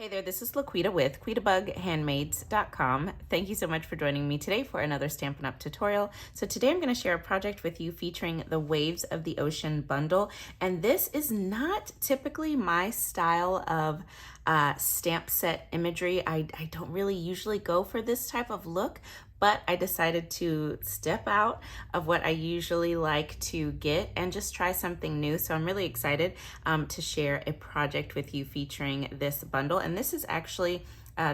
Hey there, this is LaQuita with quitabughandmaids.com. Thank you so much for joining me today for another Stampin' Up! Tutorial. So today I'm going to share a project with you featuring the Waves of the Ocean bundle. And this is not typically my style of stamp set imagery. I don't really usually go for this type of look, but I decided to step out of what I usually like to get and just try something new. So I'm really excited to share a project with you featuring this bundle. And this is actually,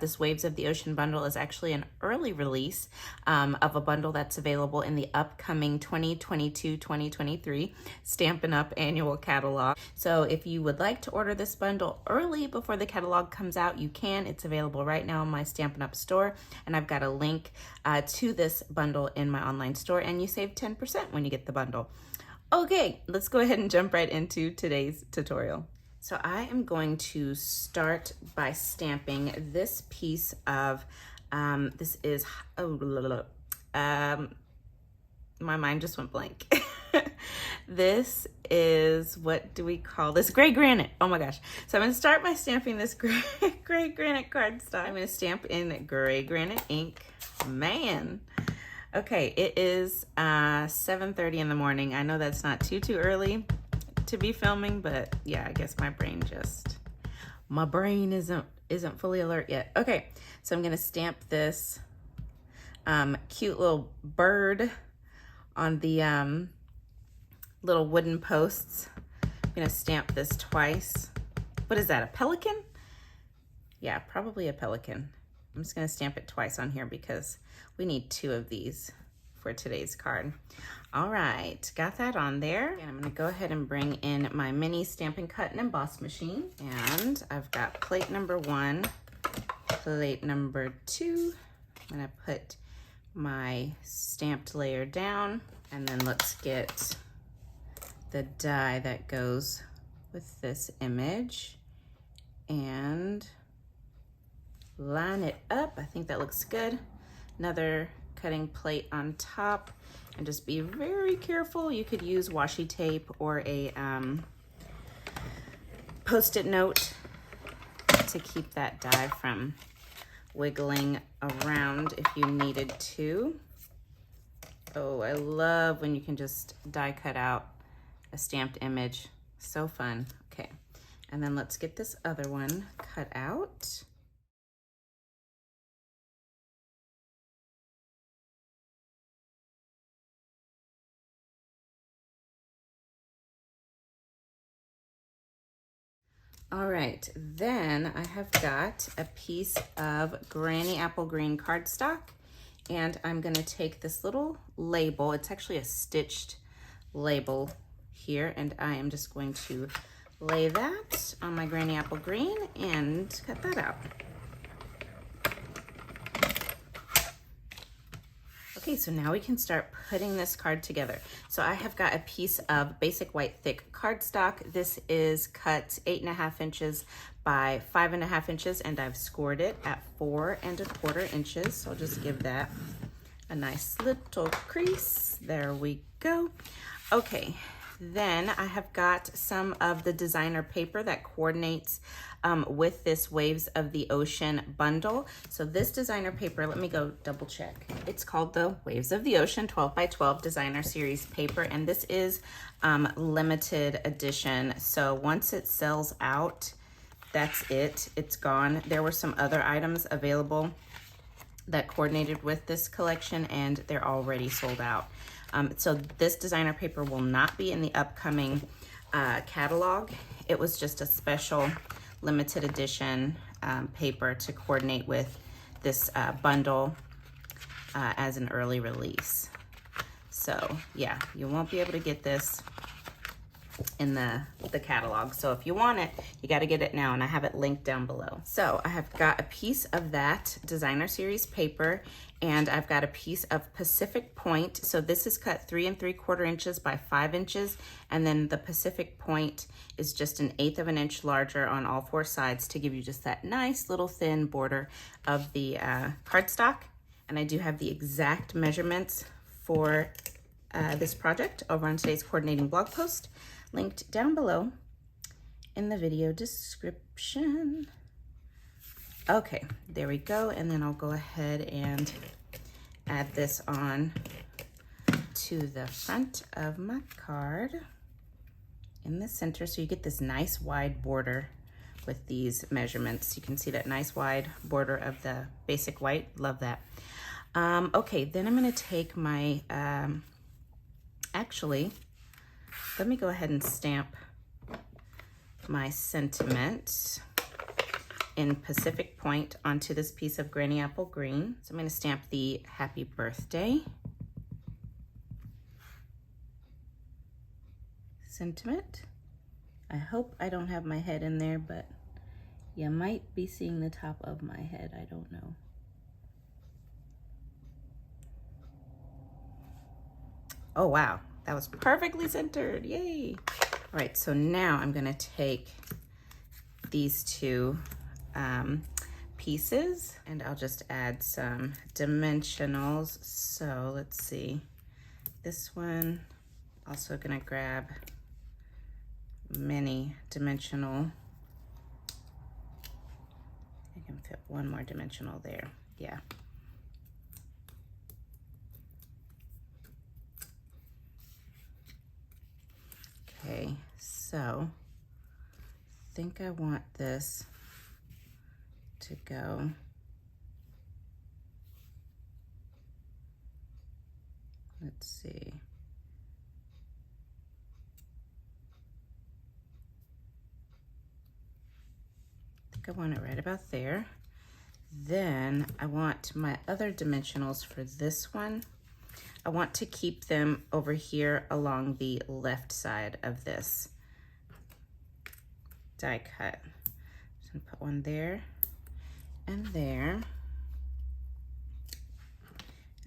this Waves of the Ocean bundle is actually an early release of a bundle that's available in the upcoming 2022-2023 Stampin' Up! Annual catalog. So if you would like to order this bundle early before the catalog comes out, you can. It's available right now in my Stampin' Up! Store, and I've got a link to this bundle in my online store, and you save 10% when you get the bundle. Okay, let's go ahead and jump right into today's tutorial. So I am going to start by stamping this piece of, this is, my mind just went blank. This is, what do we call this? Gray granite. Oh my gosh. So I'm going to start by stamping this gray granite cardstock. I'm going to stamp in gray granite ink. Man. Okay, it is 7:30 in the morning. I know that's not too early to be filming, but yeah, I guess my brain isn't fully alert yet. Okay, so I'm gonna stamp this cute little bird on the little wooden posts. I'm gonna stamp this twice. What is that, a pelican? Yeah, probably a pelican. I'm just gonna stamp it twice on here because we need 2 of these for today's card. All right, got that on there. And I'm gonna go ahead and bring in my mini Stampin' Cut and Emboss machine. And I've got plate number 1, plate number 2. I'm gonna put my stamped layer down, and then let's get the die that goes with this image and line it up. I think that looks good. Another cutting plate on top, and just be very careful. You could use washi tape or a Post-it note to keep that die from wiggling around if you needed to. Oh, I love when you can just die cut out a stamped image. So fun. Okay, and then let's get this other one cut out. All right, then I have got a piece of Granny Apple Green cardstock, and I'm gonna take this little label. It's actually a stitched label here, and I am just going to lay that on my Granny Apple Green and cut that out. Okay, so now we can start putting this card together. So I have got a piece of basic white thick cardstock. This is cut 8.5 inches by 5.5 inches, and I've scored it at 4¼ inches. So I'll just give that a nice little crease. There we go. Okay, then I have got some of the designer paper that coordinates with this Waves of the Ocean bundle. So this designer paper, let me go double check. It's called the Waves of the Ocean 12 by 12 designer series paper, and this is limited edition. So once it sells out, that's it, it's gone. There were some other items available that coordinated with this collection, and they're already sold out. So this designer paper will not be in the upcoming catalog. It was just a special limited edition paper to coordinate with this bundle as an early release. So yeah, you won't be able to get this in the catalog. So if you want it, you got to get it now, and I have it linked down below. So I have got a piece of that designer series paper, and I've got a piece of Pacific Point. So this is cut 3¾ inches by 5 inches, and then the Pacific Point is just 1/8 inch larger on all 4 sides to give you just that nice little thin border of the cardstock. And I do have the exact measurements for this project over on today's coordinating blog post, linked down below in the video description. Okay, there we go. And then I'll go ahead and add this on to the front of my card in the center, so you get this nice wide border with these measurements. You can see that nice wide border of the basic white. Love that. Okay, then I'm gonna take my, actually, let me go ahead and stamp my sentiment in Pacific Point onto this piece of Granny Apple Green. So I'm gonna stamp the happy birthday sentiment. I hope I don't have my head in there, but you might be seeing the top of my head, I don't know. Oh wow, that was perfectly centered, yay. All right, so now I'm gonna take these two pieces and I'll just add some dimensionals. So let's see, this one, also gonna grab mini dimensional. I can fit one more dimensional there, yeah. Okay, so I think I want this to go let's see. I think I want it right about there. Then I want my other dimensionals for this one. I want to keep them over here along the left side of this die cut. So I'm gonna put one there and there.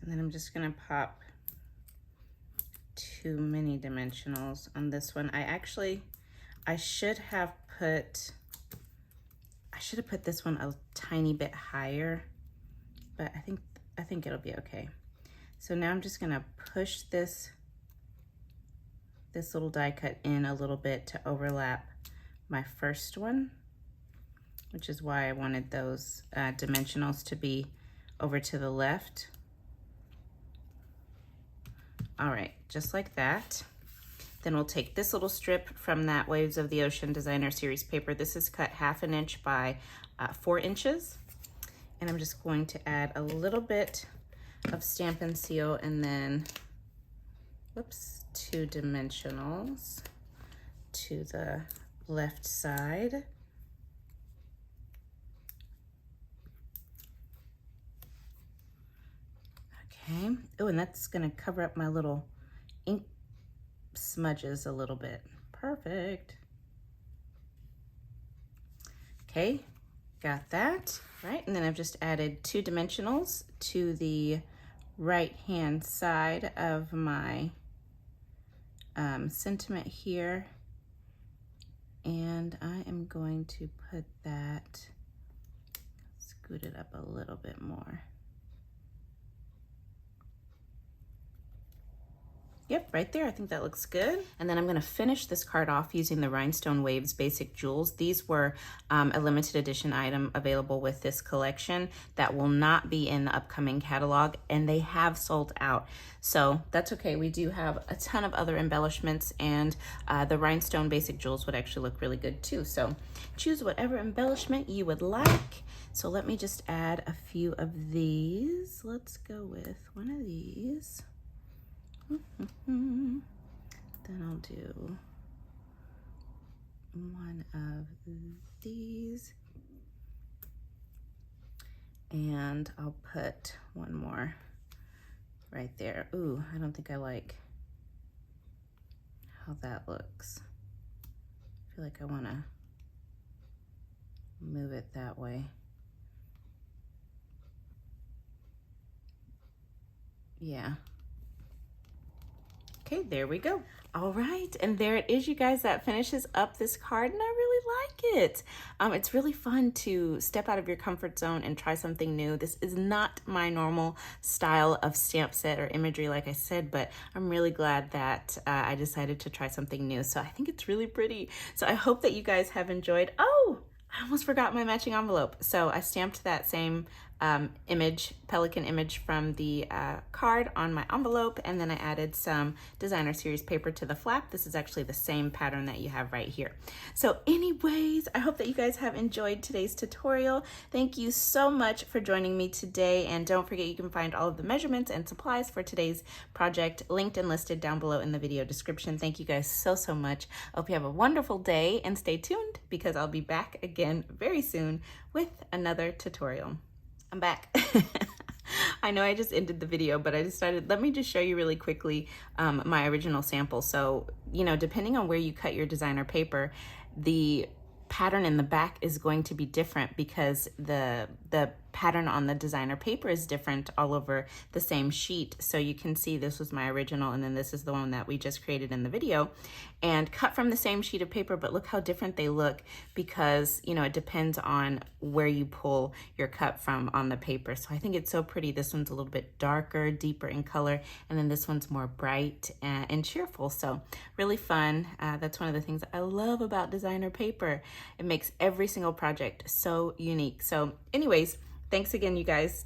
And then I'm just gonna pop two mini dimensionals on this one. I should have put this one a tiny bit higher, but I think it'll be okay. So now I'm just gonna push this little die cut in a little bit to overlap my first one, which is why I wanted those dimensionals to be over to the left. All right, just like that. Then we'll take this little strip from that Waves of the Ocean Designer Series paper. This is cut 1/2 inch by 4 inches. And I'm just going to add a little bit of Stampin' Seal and then, whoops, 2 dimensionals to the left side. Okay, oh, and that's gonna cover up my little ink smudges a little bit. Perfect. Okay, got that. Right, and then I've just added 2 dimensionals to the right-hand side of my sentiment here. And I am going to put that, scoot it up a little bit more. Yep, right there, I think that looks good. And then I'm gonna finish this card off using the Rhinestone Waves Basic Jewels. These were a limited edition item available with this collection that will not be in the upcoming catalog, and they have sold out. So that's okay, we do have a ton of other embellishments, and the Rhinestone Basic Jewels would actually look really good too. So choose whatever embellishment you would like. So let me just add a few of these. Let's go with one of these. Then I'll do one of these, and I'll put one more right there. Ooh, I don't think I like how that looks. I feel like I want to move it that way. Yeah. Okay, there we go. All right, and there it is, you guys. That finishes up this card, and I really like it. It's really fun to step out of your comfort zone and try something new. This is not my normal style of stamp set or imagery, like I said, but I'm really glad that I decided to try something new. So I think it's really pretty. So I hope that you guys have enjoyed. Oh, I almost forgot my matching envelope. So I stamped that same pelican image from the card on my envelope, and then I added some designer series paper to the flap. This is actually the same pattern that you have right here. So anyways, I hope that you guys have enjoyed today's tutorial. Thank you so much for joining me today, and don't forget you can find all of the measurements and supplies for today's project linked and listed down below in the video description. Thank you guys so much. I hope you have a wonderful day, and stay tuned because I'll be back again very soon with another tutorial. I'm back. I know I just ended the video, but I decided, let me just show you really quickly my original sample. So, you know, depending on where you cut your designer paper, the pattern in the back is going to be different because the pattern on the designer paper is different all over the same sheet. So you can see this was my original, and then this is the one that we just created in the video, and cut from the same sheet of paper, but look how different they look because, you know, it depends on where you pull your cut from on the paper. So I think it's so pretty. This one's a little bit darker, deeper in color, and then this one's more bright and cheerful. So really fun. That's one of the things I love about designer paper. It makes every single project so unique. So anyways, thanks again, you guys.